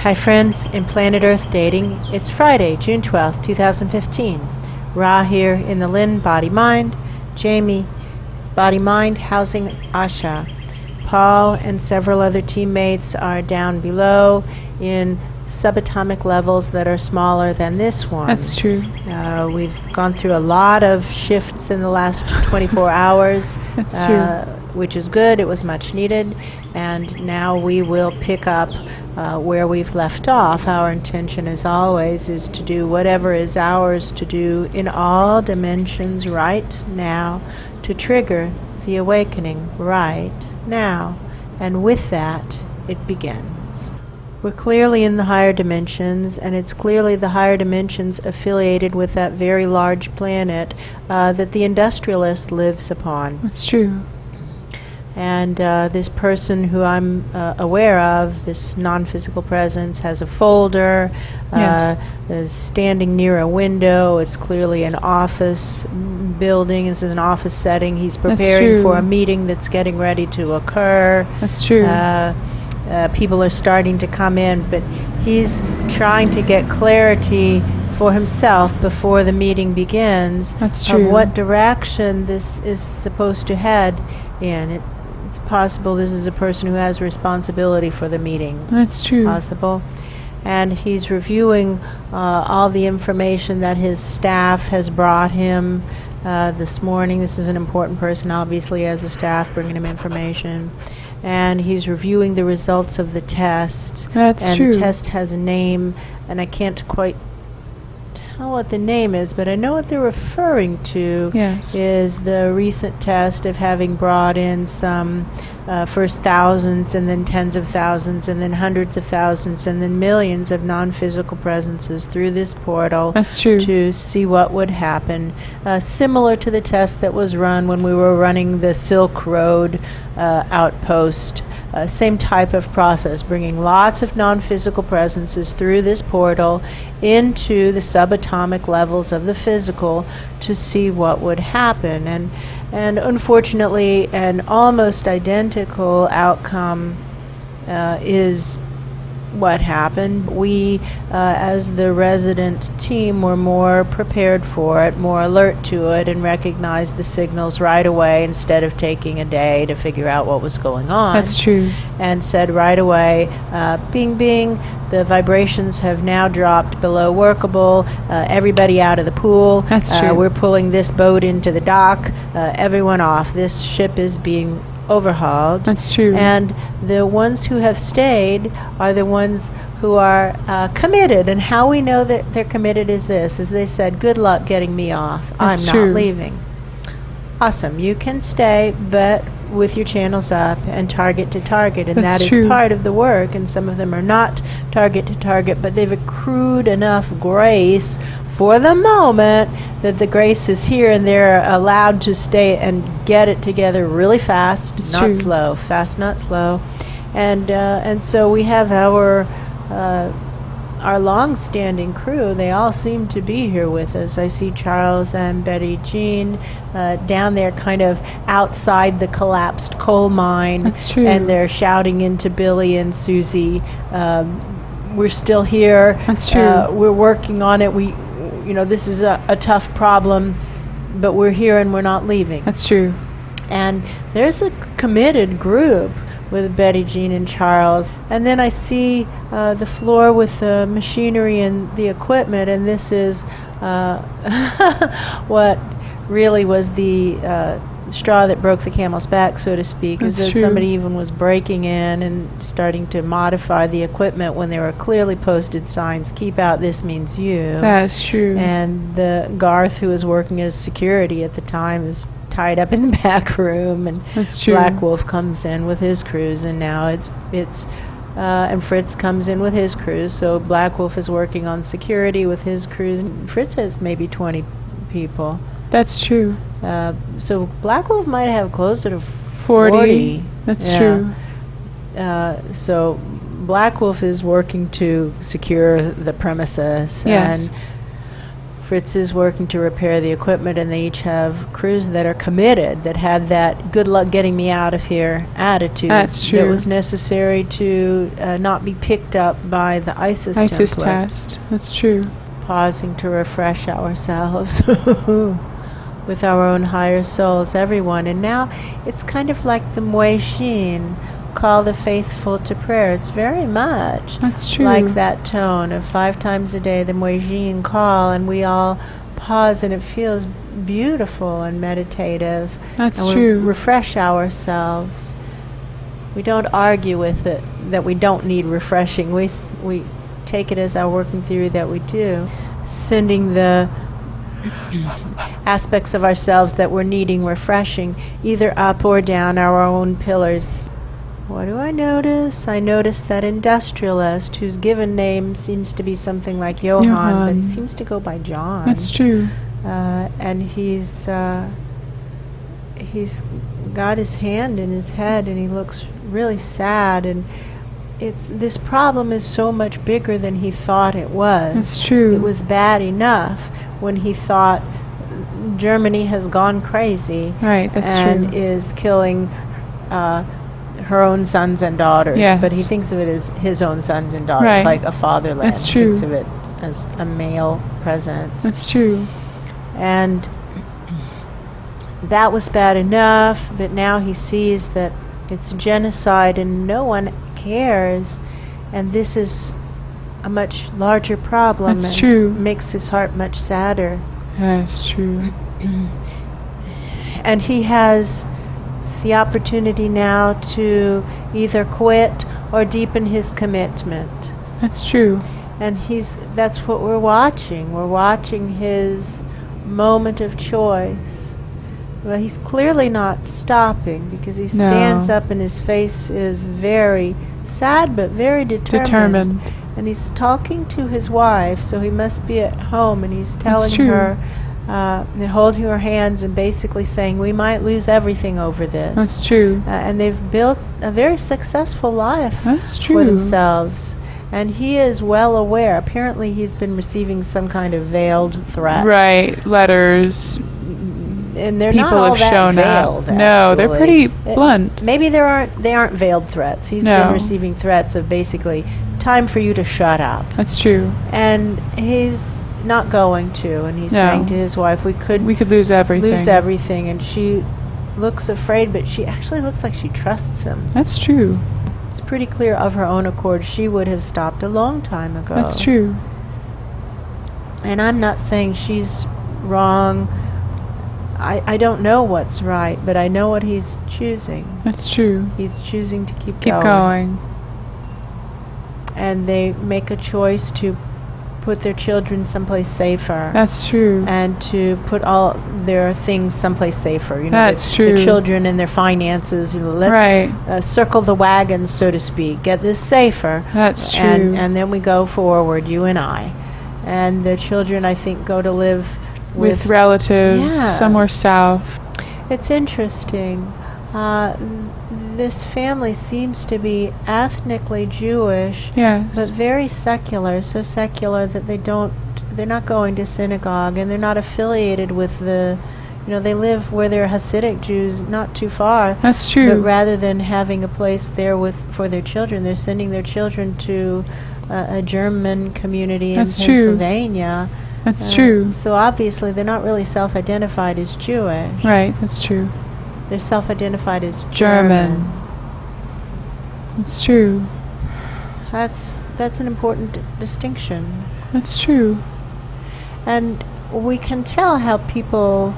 Hi friends, in Planet Earth Dating, it's Friday, June 12th, 2015. Ra here in the Lynn-Body-Mind, Jamie, Body-Mind housing Asha. Paul and several other teammates are down below in subatomic levels that are smaller than this one. That's true. We've gone through a lot of shifts in the last 24 hours. That's true. Which is good. It was much needed. And now we will pick up where we've left off. Our intention, as always, is to do whatever is ours to do in all dimensions right now to trigger the awakening right now. And with that, it begins. We're clearly in the higher dimensions, and it's clearly the higher dimensions affiliated with that very large planet that the Industrialist lives upon. That's true. And this person who I'm aware of, this non-physical presence, has a folder, is standing near a window. It's clearly an office building. This is an office setting. He's preparing for a meeting that's getting ready to occur. That's true. People are starting to come in, but he's trying to get clarity for himself before the meeting begins. That's true. Of what direction this is supposed to head in. It's possible this is a person who has responsibility for the meeting. That's true. Possible. And he's reviewing all the information that his staff has brought him this morning. This is an important person, obviously, as a staff, bringing him information. And he's reviewing the results of the test. That's true. And the test has a name, and I can't quite tell what the name is, but I know what they're referring to. Yes. Is the recent test of having brought in some first thousands and then tens of thousands and then hundreds of thousands and then millions of non-physical presences through this portal. That's true. To see what would happen. Similar to the test that was run when we were running the Silk Road outpost. Same type of process, bringing lots of non-physical presences through this portal into the subatomic levels of the physical to see what would happen. And unfortunately, an almost identical outcome is what happened. We, as the resident team, were more prepared for it, more alert to it, and recognized the signals right away instead of taking a day to figure out what was going on. That's true. And said right away, bing, bing, the vibrations have now dropped below workable. Everybody out of the pool. That's true. We're pulling this boat into the dock. Everyone off. This ship is being overhauled. That's true. And the ones who have stayed are the ones who are committed. And how we know that they're committed is this, is they said, good luck getting me off. That's I'm true. not leaving. Awesome. You can stay, but with your channels up and target to target. And That's that true. is part of the work. And some of them are not target to target, but they've accrued enough grace for the moment that the grace is here and they're allowed to stay and get it together really fast, It's not true. slow, fast, not slow. And so we have our long-standing crew. They all seem to be here with us. I see Charles and Betty Jean down there kind of outside the collapsed coal mine. That's true. And they're shouting into Billy and Susie, we're still here. That's true. We're working on it. This is a tough problem, but we're here and we're not leaving. That's true. And there's a committed group with Betty, Jean, and Charles. And then I see the floor with the machinery and the equipment, and this is what really was the straw that broke the camel's back, so to speak, is That's that true. somebody even was breaking in and starting to modify the equipment when there were clearly posted signs, keep out, this means you. That's true. And the Garth, who was working as security at the time, is tied up in the back room, and That's true. Black Wolf comes in with his crews, and now it's and Fritz comes in with his crews. So Black Wolf is working on security with his crews. And Fritz has maybe 20 people. That's true. So Black Wolf might have closer to 40. That's Yeah. true. So Black Wolf is working to secure the premises. Yes. And Fritz is working to repair the equipment, and they each have crews that are committed, that had that good luck getting me out of here attitude. That's true. That was necessary to not be picked up by the ISIS template. test. That's true. Pausing to refresh ourselves with our own higher souls, everyone. And now it's kind of like the Muezzin, call the faithful to prayer. It's very much That's true. like that tone of 5 times a day, the Muezzin call, and we all pause, and it feels beautiful and meditative. That's and true. We refresh ourselves. We don't argue with it that we don't need refreshing. We take it as our working theory that we do, sending the aspects of ourselves that we're needing refreshing either up or down our own pillars. What do I notice? I notice that industrialist, whose given name seems to be something like Johann, but he seems to go by John. That's true. And he's got his hand in his head, and he looks really sad. And this problem is so much bigger than he thought it was. That's true. It was bad enough when he thought Germany has gone crazy, Right, that's and true. is killing her own sons and daughters. Yes. But he thinks of it as his own sons and daughters, Right. like a fatherland. That's He true. thinks of it as a male presence. That's true. And that was bad enough, but now he sees that it's genocide and no one cares, and this is a much larger problem. That's and true. makes his heart much sadder. That's true. And he has the opportunity now to either quit or deepen his commitment. That's true. And that's what we're watching. We're watching his moment of choice. Well, he's clearly not stopping, because he stands up and his face is very sad but very determined. And he's talking to his wife, so he must be at home, and he's telling her, and holding her hands and basically saying, we might lose everything over this. That's true. And they've built a very successful life That's for true. themselves. And he is well aware. Apparently he's been receiving some kind of veiled threat. Right, letters. And they're People not all have that shown veiled. up. No, they're actually. pretty blunt. Maybe they aren't veiled threats. He's No. been receiving threats of basically, time for you to shut up. That's true. And he's not going to. And he's No. saying to his wife, we could lose everything. lose everything. And she looks afraid, but she actually looks like she trusts him. That's true. It's pretty clear of her own accord she would have stopped a long time ago. That's true. And I'm not saying she's wrong. I don't know what's right, but I know what he's choosing. That's true. He's choosing to keep Keep going. And they make a choice to put their children someplace safer. That's true. And to put all their things someplace safer. You know, That's true. The children and their finances. You know, let's Right. Circle the wagons, so to speak. Get this safer. That's true. And then we go forward, you and I. And the children, I think, go to live with relatives somewhere south. It's interesting. This family seems to be ethnically Jewish, Yes. but very secular. So secular that they're not going to synagogue, and they're not affiliated with they live where they're Hasidic Jews, not too far. That's true. But rather than having a place there for their children, they're sending their children to a German community in That's true. Pennsylvania. That's true. So obviously they're not really self-identified as Jewish. Right, that's true. They're self-identified as German. That's true. That's an important distinction. That's true. And we can tell how people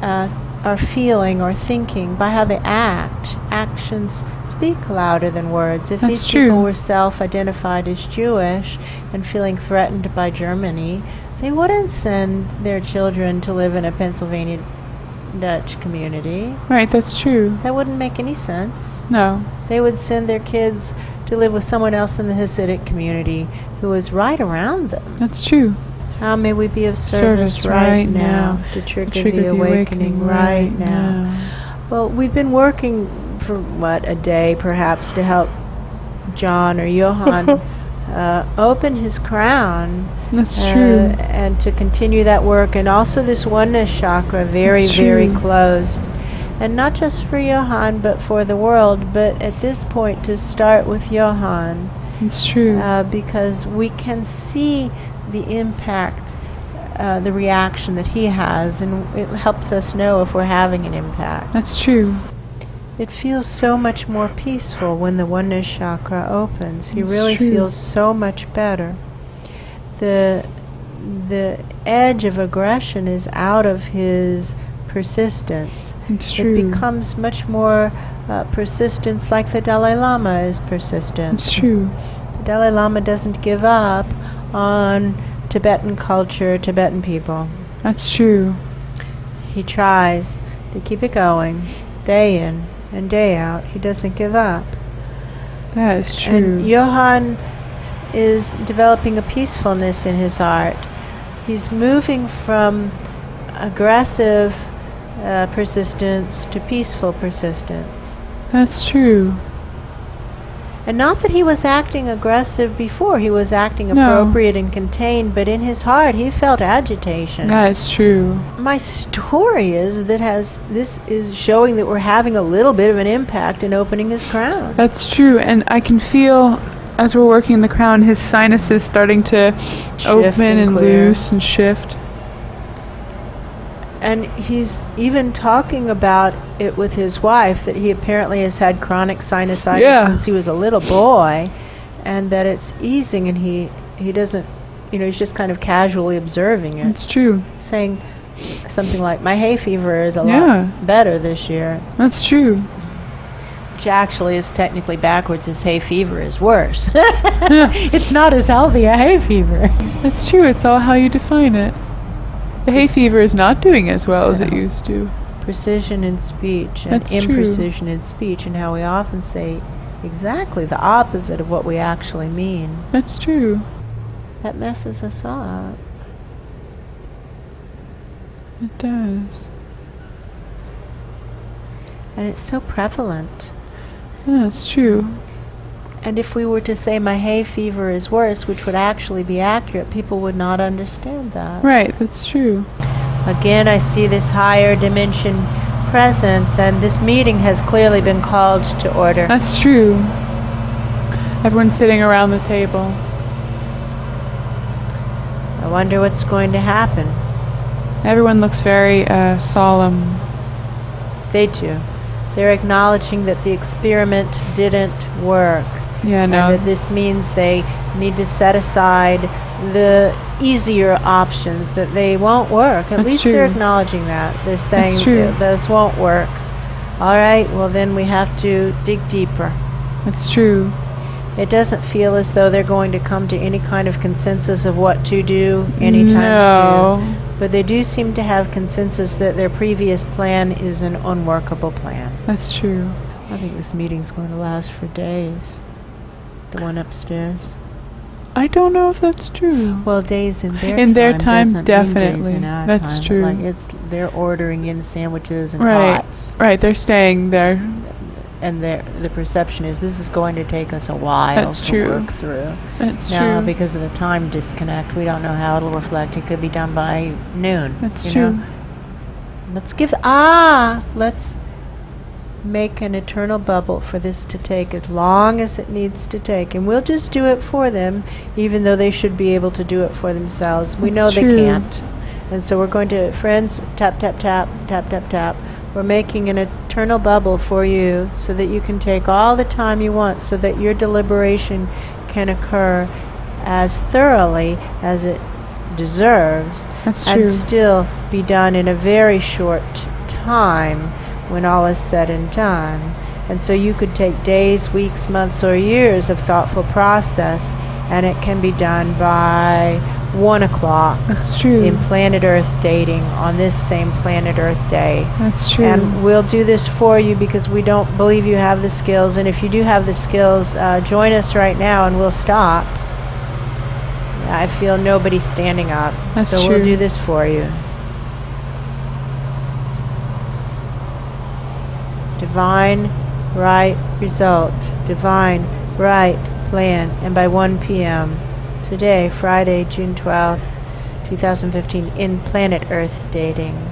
are feeling or thinking by how they act. Actions speak louder than words. If That's these true. people were self-identified as Jewish and feeling threatened by Germany, they wouldn't send their children to live in a Pennsylvania Dutch community. Right, that's true. That wouldn't make any sense. No. They would send their kids to live with someone else in the Hasidic community who is right around them. That's true. How may we be of service right now to trigger the awakening right now? Well, we've been working for, a day perhaps to help John or Johann open his crown. That's true. And to continue that work. And also this oneness chakra, very, That's very true. closed. And not just for Johann, but for the world. But at this point, to start with Johann. It's true. Because we can see the impact, the reaction that he has, and it helps us know if we're having an impact. That's true. It feels so much more peaceful when the oneness chakra opens. He That's really true. feels so much better. The edge of aggression is out of his persistence. It's true. It becomes much more persistence, like the Dalai Lama is persistent. It's true. The Dalai Lama doesn't give up on Tibetan culture, Tibetan people. That's true. He tries to keep it going, day in and day out. He doesn't give up. That is true. And Johann is developing a peacefulness in his heart. He's moving from aggressive persistence to peaceful persistence. That's true. And not that he was acting aggressive before. He was acting No. appropriate and contained, but in his heart he felt agitation. That is true. My story is that this is showing that we're having a little bit of an impact in opening his crown. That's true. And I can feel, as we're working the crown, his sinuses starting to open and clear. loose and shift. And he's even talking about it with his wife, that he apparently has had chronic sinusitis Yeah. since he was a little boy, and that it's easing, and he doesn't, he's just kind of casually observing it, That's true. saying something like, my hay fever is a Yeah. lot better this year, That's true. which actually is technically backwards. His hay fever is worse. It's not as healthy a hay fever. That's true. It's all how you define it. The hay fever is not doing as well as it No. used to. Precision in speech and That's true. imprecision in speech, and how we often say exactly the opposite of what we actually mean. That's true. That messes us up. It does. And it's so prevalent. Yeah, that's true. And if we were to say my hay fever is worse, which would actually be accurate, people would not understand that. Right, that's true. Again, I see this higher dimension presence, and this meeting has clearly been called to order. That's true. Everyone's sitting around the table. I wonder what's going to happen. Everyone looks very solemn. They do. They're acknowledging that the experiment didn't work. Yeah, And no. that this means they need to set aside the easier options, that they won't work. At That's least true. they're acknowledging that. They're saying That's true. those won't work. All right, well then we have to dig deeper. That's true. It doesn't feel as though they're going to come to any kind of consensus of what to do anytime soon. No. But they do seem to have consensus that their previous plan is an unworkable plan. That's true. I think this meeting's going to last for days. The one upstairs. I don't know if that's true. Well, days in their time. In their time, doesn't mean days definitely. in our That's time. true. Like they're ordering in sandwiches and Right. cots, Right, they're staying there. and the perception is this is going to take us a while That's to true. work through. That's Now, true. because of the time disconnect, we don't know how it'll reflect. It could be done by noon. That's you true. know? Let's make an eternal bubble for this to take as long as it needs to take, and we'll just do it for them, even though they should be able to do it for themselves. We know That's they true. can't, and so we're going to, friends, tap tap tap tap tap tap. We're making an eternal bubble for you so that you can take all the time you want, so that your deliberation can occur as thoroughly as it deserves, That's and true. still be done in a very short time when all is said and done. And so you could take days, weeks, months, or years of thoughtful process, and it can be done by 1 o'clock That's true. in planet Earth dating on this same planet Earth day. That's true. And we'll do this for you because we don't believe you have the skills. And if you do have the skills, join us right now and we'll stop. I feel nobody standing up. That's so true. we'll do this for you. Divine right result. Divine right plan, and by 1 p.m. today, Friday, June 12th, 2015, in Planet Earth Dating.